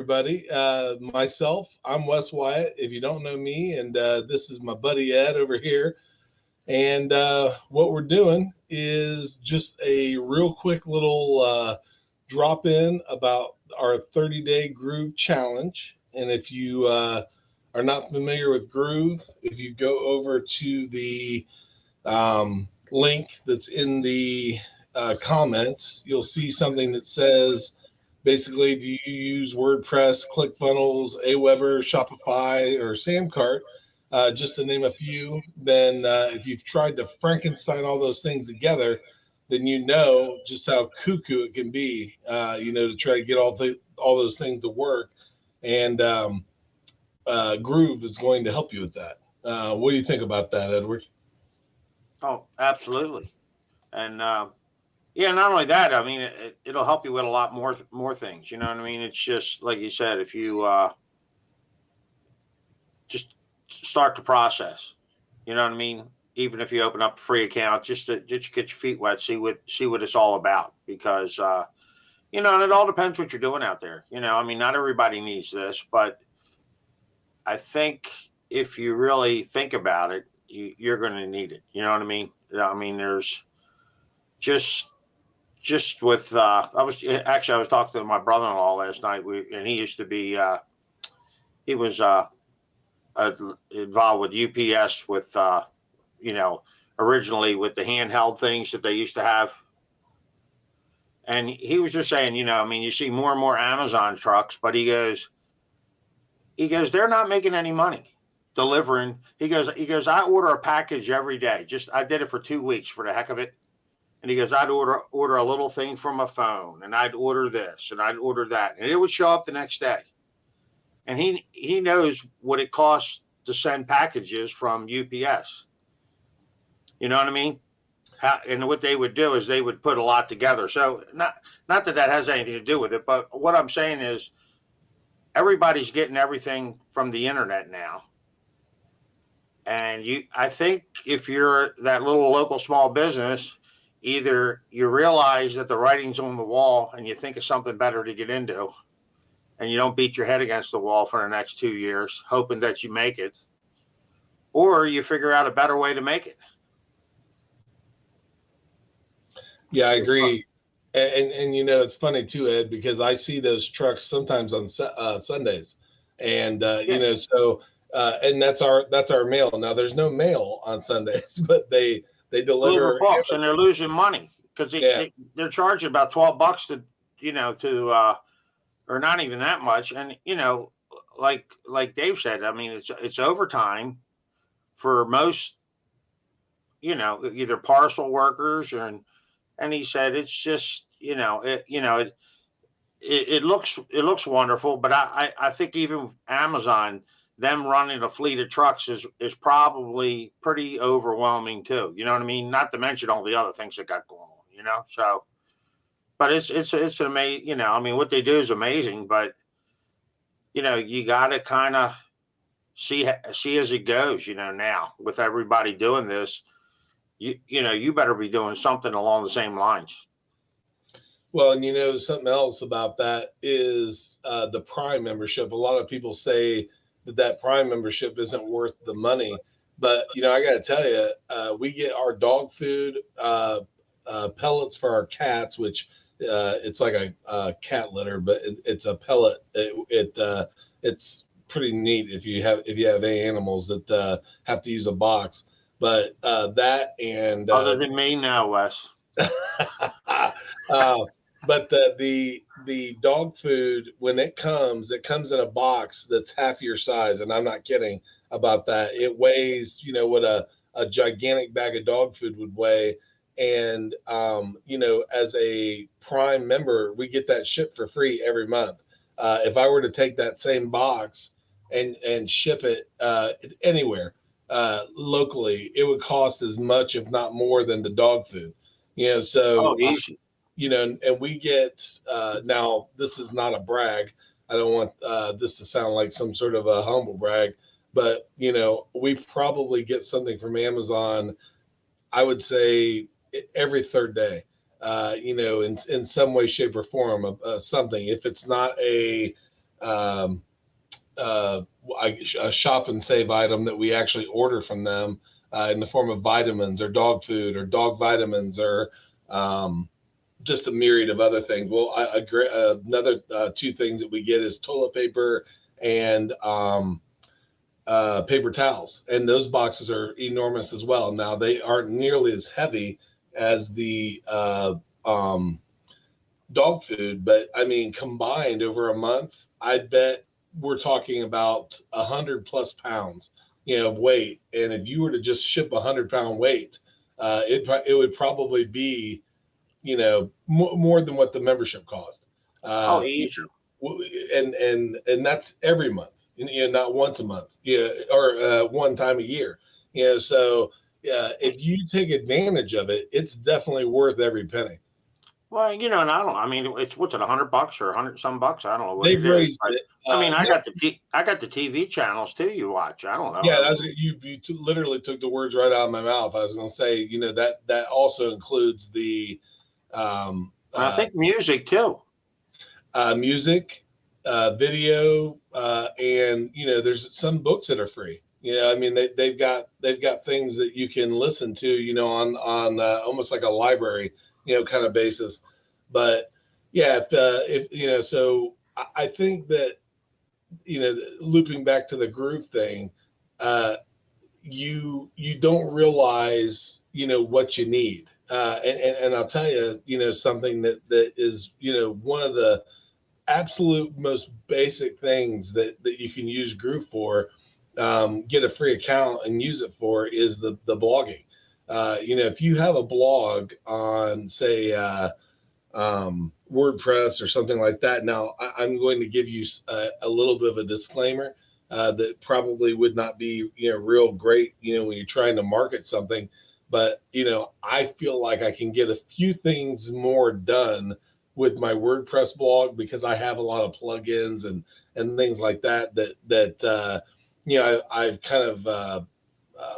everybody. Myself, I'm Wes Wyatt. If you don't know me, and this is my buddy Ed over here. And what we're doing is just a real quick little drop in about our 30-day Groove Challenge. And if you are not familiar with Groove, if you go over to the link that's in the comments, you'll see something that says basically, do you use WordPress, ClickFunnels, Aweber, Shopify, or Samcart? Just to name a few. Then, if you've tried to Frankenstein all those things together, then you know just how cuckoo it can be. To try to get all those things to work, and Groove is going to help you with that. What do you think about that, Edward? Oh, absolutely. And yeah, not only that, I mean, it'll help you with a lot more things. You know what I mean? It's just like you said, if you just start the process, you know what I mean? Even if you open up a free account, just to get your feet wet, see what it's all about. Because and it all depends what you're doing out there. I mean, not everybody needs this, but I think if you really think about it, you're going to need it. You know what I mean? I mean, there's just with I was talking to my brother-in-law last night. And he used to be he was involved with UPS with originally with the handheld things that they used to have. And he was just saying, I mean, you see more and more Amazon trucks, but he goes, they're not making any money delivering. He goes, I order a package every day. I did it for 2 weeks for the heck of it. And he goes, I'd order a little thing from a phone, and I'd order this, and I'd order that, and it would show up the next day. And he knows what it costs to send packages from UPS. You know what I mean? And what they would do is they would put a lot together. So not that has anything to do with it, but what I'm saying is everybody's getting everything from the internet now. And I think if you're that little local small business, either you realize that the writing's on the wall and you think of something better to get into, and you don't beat your head against the wall for the next 2 years, hoping that you make it, or you figure out a better way to make it. Yeah, I agree. And it's funny too, Ed, because I see those trucks sometimes on Sundays, and and that's our mail. Now there's no mail on Sundays, but they deliver books, and they're losing money because they're charging about $12 or not even that much. And like Dave said, I mean, it's overtime for most either parcel workers and he said it's just it looks wonderful, but I think even Amazon, them running a fleet of trucks is probably pretty overwhelming too. You know what I mean? Not to mention all the other things that got going on, So, but it's amazing. I mean, what they do is amazing, but you got to kind of see as it goes. Now with everybody doing this, you better be doing something along the same lines. Well, and something else about that is the Prime membership. A lot of people say that Prime membership isn't worth the money, but I got to tell you, we get our dog food pellets for our cats, which it's like a cat litter, but it's a pellet. It's pretty neat if you have any animals that have to use a box. But that and other than me now, Wes. But the dog food, when it comes in a box that's half your size, and I'm not kidding about that. It weighs, what a gigantic bag of dog food would weigh. And as a Prime member, we get that shipped for free every month. If I were to take that same box and ship it anywhere locally, it would cost as much, if not more, than the dog food. So easy. And we get now. This is not a brag. I don't want this to sound like some sort of a humble brag, but we probably get something from Amazon. I would say every third day. In some way, shape, or form of something. If it's not a um, a shop and save item that we actually order from them in the form of vitamins or dog food or dog vitamins or just a myriad of other things. Well, another two things that we get is toilet paper and paper towels, and those boxes are enormous as well. Now they aren't nearly as heavy as the dog food, but I mean, combined over a month, I bet we're talking about 100 plus pounds, of weight. And if you were to just ship 100 pound weight, it would probably be, more than what the membership cost. Oh, Uh, easy. and that's every month, not once a month, or one time a year, So, if you take advantage of it, it's definitely worth every penny. Well, and I mean, it's what's it, $100 or 100 some bucks? I don't know what They've it is, raised but it. I mean, Now, I got the TV channels too. You watch. I don't know. yeah, I that's mean, literally took the words right out of my mouth. I was going to say, that also includes the um, and I uh, think music too. music, video, and there's some books that are free. I mean, they've got things that you can listen to, on almost like a library, kind of basis. But yeah, if so I think that looping back to the groove thing, uh, you don't realize what you need, and I'll tell you, something that is one of the absolute most basic things that you can use Groove for, get a free account and use it for, is the blogging. If you have a blog on, say, WordPress or something like that. Now, I'm going to give you a little bit of a disclaimer that probably would not be real great when you're trying to market something, but I feel like I can get a few things more done with my WordPress blog because I have a lot of plugins and things like that I've kind of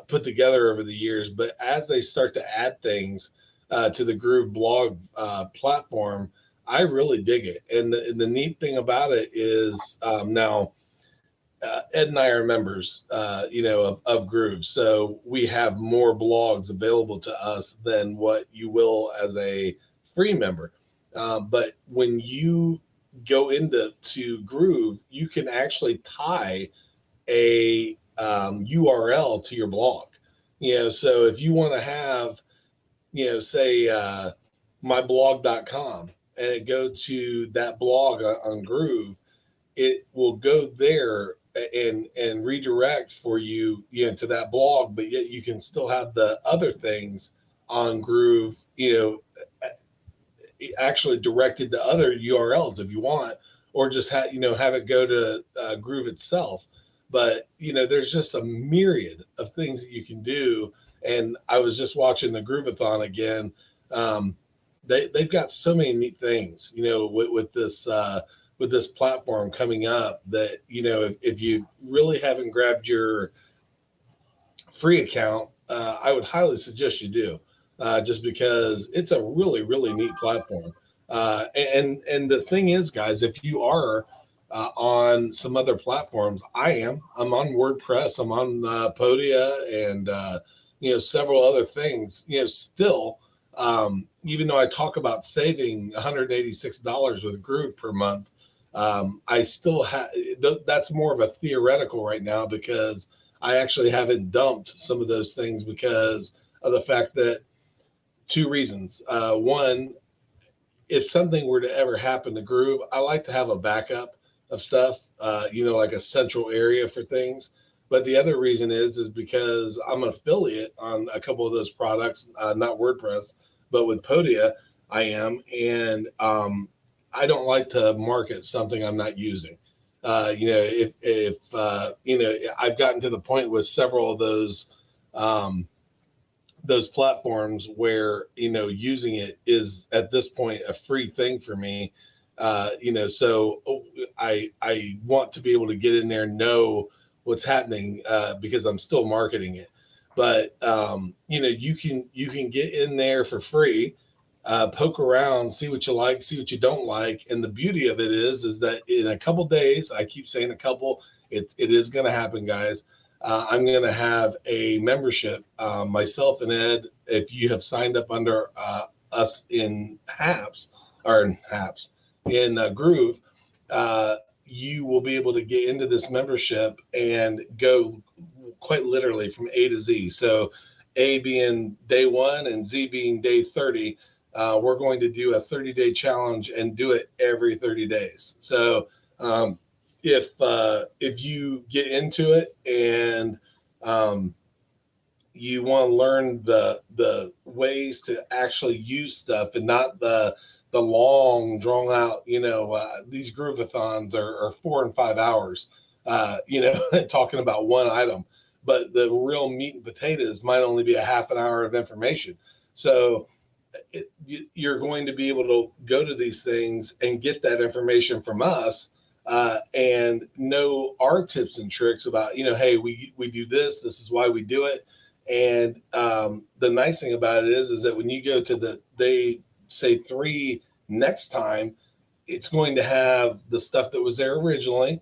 put together over the years. But as they start to add things to the Groove blog platform, I really dig it. And the neat thing about it is, now Ed and I are members, of Groove, so we have more blogs available to us than what you will as a free member. But when you go into Groove, you can actually tie a URL to your blog. So if you want to have, say, myblog.com, and it go to that blog on Groove, it will go there and redirect for you, to that blog, but yet you can still have the other things on Groove, actually directed to other URLs if you want, or just have it go to Groove itself. But there's just a myriad of things that you can do. And I was just watching the Groovathon again. Um, they've got so many neat things, with this platform coming up, that if you really haven't grabbed your free account, I would highly suggest you do, just because it's a really, really neat platform. And the thing is, guys, if you are on some other platforms, I'm on WordPress, I'm on Podia, and several other things. Still, even though I talk about saving $186 with Groove per month, I still have that's more of a theoretical right now, because I actually haven't dumped some of those things because of the fact that two reasons. One, if something were to ever happen to Groove, I like to have a backup of stuff, like a central area for things. But the other reason is because I'm an affiliate on a couple of those products, not WordPress, but with Podia, I am. And I don't like to market something I'm not using. If I've gotten to the point with several of those platforms where using it is at this point a free thing for me. So I want to be able to get in there and know what's happening, because I'm still marketing it. But you can get in there for free, poke around, see what you like, see what you don't like. And the beauty of it is that in a couple days, I keep saying a couple, it is going to happen, guys. I'm going to have a membership, myself and Ed. If you have signed up under us in HAPS or in HAPS in Groove, you will be able to get into this membership and go quite literally from A to Z. So A being day one and Z being day 30. We're going to do a 30-day challenge and do it every 30 days. So if you get into it and you want to learn the ways to actually use stuff and not the long drawn out, these groovathons are 4 and 5 hours, talking about one item, but the real meat and potatoes might only be a half an hour of information. So you're going to be able to go to these things and get that information from us, and know our tips and tricks about, hey, we do this. This is why we do it. And the nice thing about it is that when you go to they say 3 next time, it's going to have the stuff that was there originally.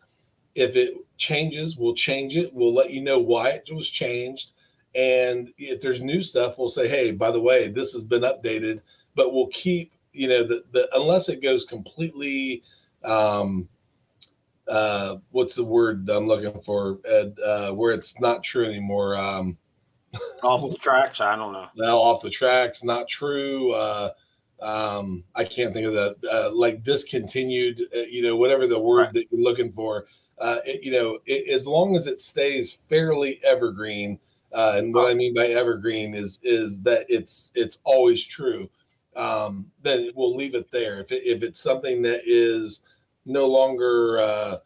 If it changes, we'll change it. We'll let you know why it was changed. And if there's new stuff, we'll say, hey, by the way, this has been updated, but we'll keep, the unless it goes completely, what's the word I'm looking for, Ed, where it's not true anymore. Off the tracks, I don't know. Now off the tracks, not true. I can't think of the like discontinued, whatever the word Right. that you're looking for. As long as it stays fairly evergreen, and what I mean by evergreen is that it's always true. Then we'll leave it there. If it's something that is no longer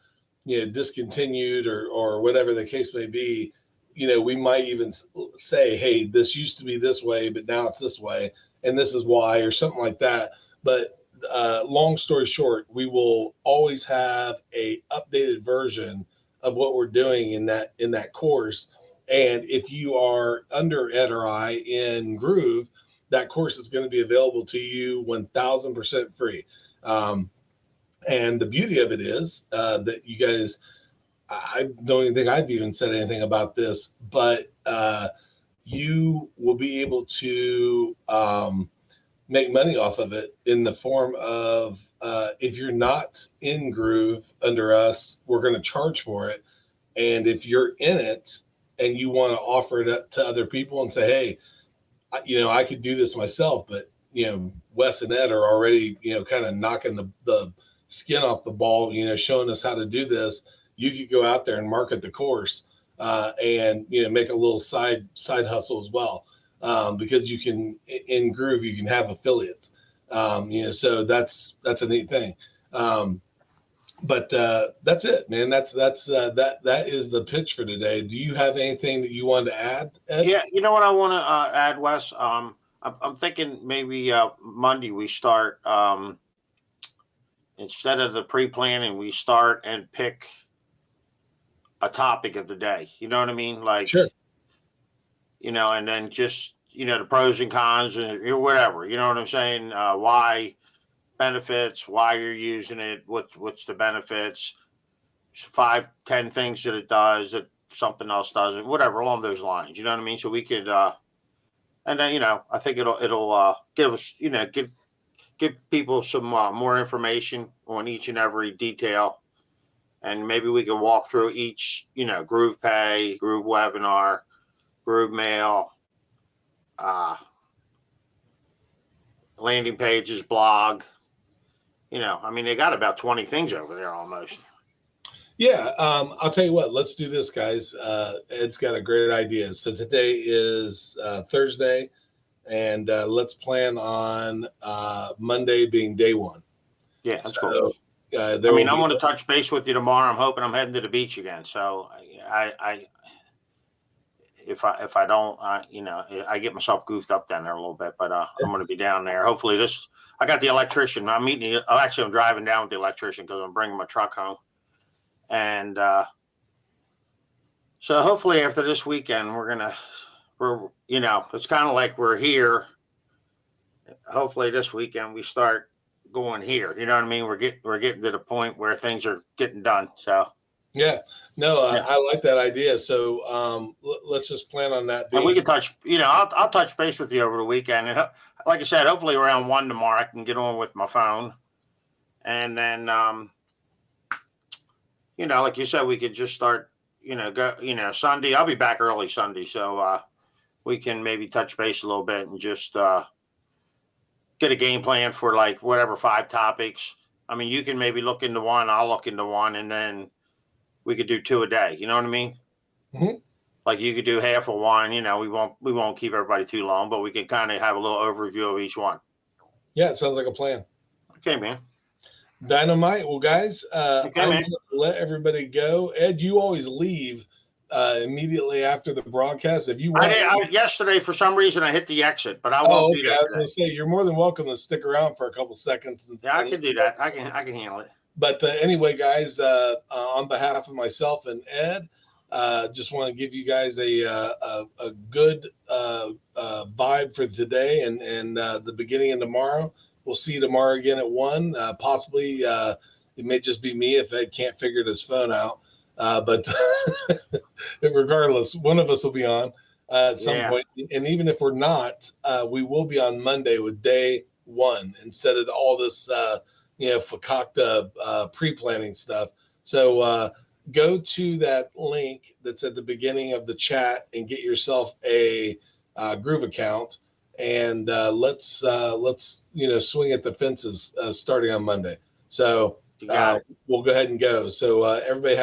discontinued or whatever the case may be, we might even say, hey, this used to be this way, but now it's this way, and this is why, or something like that. But long story short, we will always have a updated version of what we're doing in that course. And if you are under Ed or I in Groove, that course is going to be available to you 1,000% free. And the beauty of it is that you guys, I don't even think I've even said anything about this, but you will be able to make money off of it in the form of, if you're not in Groove under us, we're going to charge for it. And if you're in it and you want to offer it up to other people and say, hey, I could do this myself, but Wes and Ed are already, kind of knocking the skin off the ball, showing us how to do this. You could go out there and market the course, and make a little side hustle as well, because you can in Groove you can have affiliates, so that's a neat thing. But that's it, man. That is the pitch for today. Do you have anything that you wanted to add, Ed? Yeah, you know what I want to add, Wes? I'm thinking maybe Monday we start, instead of the pre-planning, we start and pick a topic of the day. You know what I mean? Like, Sure. And then just, the pros and cons and whatever, you know what I'm saying? Why benefits, why you're using it, what's the benefits, 5, 10 things that it does that something else doesn't, whatever, along those lines. You know what I mean? So we could, and then, I think it'll give us, give people some more information on each and every detail. And maybe we can walk through each, Groove Pay, Groove Webinar, Groove Mail, landing pages, blog. They got about 20 things over there almost. Yeah, I'll tell you what. Let's do this, guys. Ed's got a great idea. So today is Thursday, and let's plan on Monday being day one. Yeah, that's cool. I'm going to touch base with you tomorrow. I'm hoping I'm heading to the beach again. So if I don't, I get myself goofed up down there a little bit, but I'm going to be down there. Hopefully I got the electrician. I'm driving down with the electrician because I'm bringing my truck home. And so hopefully after this weekend, it's kind of like we're here hopefully this weekend we start going here. You know what I mean? We're getting to the point where things are getting done. So Yeah, no, yeah, I like that idea. So let's just plan on that and we being. can touch. You know, I'll touch base with you over the weekend, and like I said, hopefully around 1 tomorrow I can get on with my phone, and then you know, like you said, we could just start. You know, go. You know, Sunday. I'll be back early Sunday, so we can maybe touch base a little bit and just get a game plan for like whatever 5 topics. I mean, you can maybe look into one, I'll look into one, and then we could do 2 a day. You know what I mean? Mhm. Like you could do half of one. You know, we won't keep everybody too long, but we can kind of have a little overview of each one. Yeah, it sounds like a plan. Okay, man. Dynamite. Well, guys, Okay, I'm man. going to let everybody go. Ed, you always leave immediately after the broadcast. If you want, Yesterday for some reason I hit the exit, but I oh, won't do okay. that I was today. going to say you're more than welcome to stick around for a couple seconds. Yeah, I can do that. I can handle it. But anyway, guys, on behalf of myself and Ed, just want to give you guys a good vibe for today and the beginning of tomorrow. We'll see you tomorrow again at 1. Possibly it may just be me if Ed can't figure his phone out. But regardless, one of us will be on at some point. And even if we're not, we will be on Monday with day 1 instead of all this fakakta pre-planning stuff. So go to that link that's at the beginning of the chat and get yourself a Groove account, and let's swing at the fences starting on Monday. So we'll go ahead and go. So everybody have a